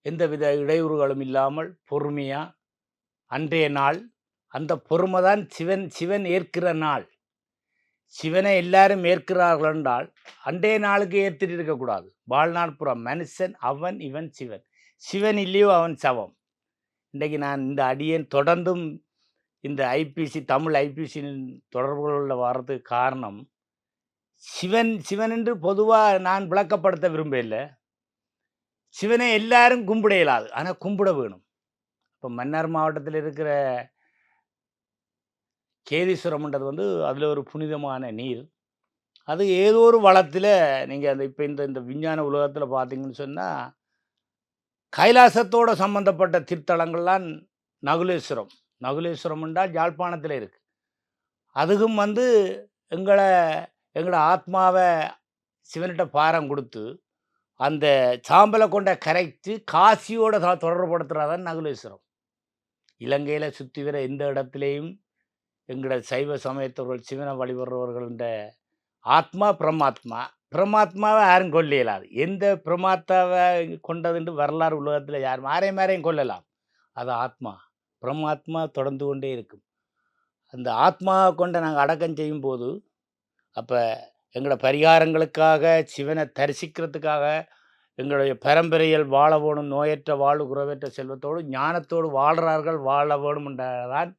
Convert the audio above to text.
எந்தவித இடையூறுகளும் இல்லாமல் பொறுமையாக அன்றைய நாள் அந்த பொறுமை தான் சிவன் ஏற்கிற நாள். சிவனை எல்லாரும் ஏற்கிறார்கள் என்றால் அன்றைய நாளுக்கு ஏற்றிட்டு இருக்கக்கூடாது. வாழ்நாள் புறம் மனுஷன் அவன் இவன் சிவன். சிவன் இல்லையோ அவன் சவம். இன்றைக்கு நான் இந்த அடியேன் தொடர்ந்தும் இந்த ஐபிசி தமிழ் ஐபிசியின் தொடர்புகளில் வர்றதுக்கு காரணம் சிவன் என்று பொதுவாக நான் விளக்கப்படுத்த விரும்பல. சிவனை எல்லாரும் கும்பிட இயலாது, ஆனால் கும்பிட வேணும். இப்போ மன்னார் மாவட்டத்தில் இருக்கிற கேதீஸ்வரம்ன்றது அதில் ஒரு புனிதமான நீர். அது ஏதோ ஒரு வளத்தில் நீங்கள் அந்த இப்போ இந்த விஞ்ஞான உலகத்தில் பார்த்தீங்கன்னு சொன்னால் கைலாசத்தோடு சம்பந்தப்பட்ட திருத்தலங்கள்லாம் நகுலேஸ்வரம். நகுலேஸ்வரம் என்றால் யாழ்ப்பாணத்தில் இருக்குது. அதுவும் எங்களோட ஆத்மாவை சிவன்கிட்ட பாரம் கொடுத்து அந்த சாம்பலை கொண்ட கரைத்து காசியோட தொடர்புபடுத்துகிறதான் நகுலேஸ்வரம். இலங்கையில் சுற்றி வர எந்த இடத்துலையும் எங்களோட சைவ சமயத்தவர்கள் சிவனை வழிபடுறவர்கள்ன்ற ஆத்மா பிரமாத்மாவை யாரும் கொல்ல இயலாது. எந்த பிரமாத்தாவை கொண்டதுன்று வரலாறு உலகத்தில் யாரையும் கொல்லலாம். அது பிரமாத்மா தொடர்ந்து கொண்டே இருக்கும். அந்த ஆத்மாவை கொண்ட நாங்கள் அடக்கம் செய்யும் போது அப்போ எங்களோட பரிகாரங்களுக்காக சிவனை தரிசிக்கிறதுக்காக எங்களுடைய பரம்பரையில் வாழ வேணும், நோயற்ற வாழ்வு குறைவற்ற செல்வத்தோடு ஞானத்தோடு வாழ்கிறார்கள், வாழ வேணும் என்றதான்